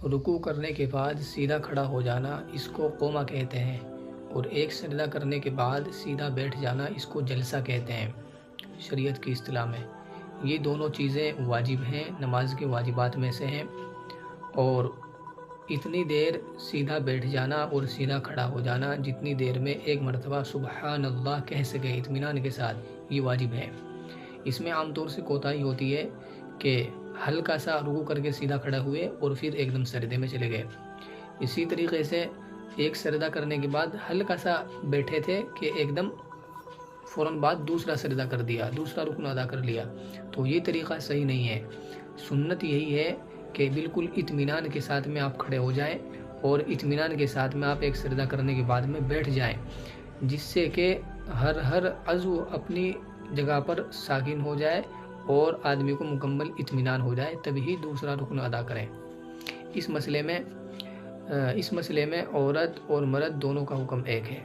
رکوع کرنے کے بعد سیدھا کھڑا ہو جانا اس کو قومہ کہتے ہیں، اور ایک سجدہ کرنے کے بعد سیدھا بیٹھ جانا اس کو جلسہ کہتے ہیں شریعت کی اصطلاح میں۔ یہ دونوں چیزیں واجب ہیں، نماز کے واجبات میں سے ہیں، اور اتنی دیر سیدھا بیٹھ جانا اور سیدھا کھڑا ہو جانا جتنی دیر میں ایک مرتبہ سبحان اللہ کہہ سکے اطمینان کے ساتھ، یہ واجب ہے۔ اس میں عام طور سے کوتاہی ہوتی ہے کہ ہلکا سا رکوع کر کے سیدھا کھڑا ہوئے اور پھر ایک دم سجدے میں چلے گئے۔ اسی طریقے سے ایک سجدہ کرنے کے بعد ہلکا سا بیٹھے تھے کہ ایک دم فوراً بعد دوسرا سجدہ کر دیا، دوسرا رکن ادا کر لیا، تو یہ طریقہ صحیح نہیں ہے۔ سنت یہی ہے کہ بالکل اطمینان کے ساتھ میں آپ کھڑے ہو جائیں اور اطمینان کے ساتھ میں آپ ایک سجدہ کرنے کے بعد میں بیٹھ جائیں، جس سے کہ ہر عضو اپنی جگہ پر ساکن ہو جائے اور آدمی کو مکمل اطمینان ہو جائے، تبھی دوسرا رکن ادا کریں۔ اس مسئلے میں عورت اور مرد دونوں کا حکم ایک ہے۔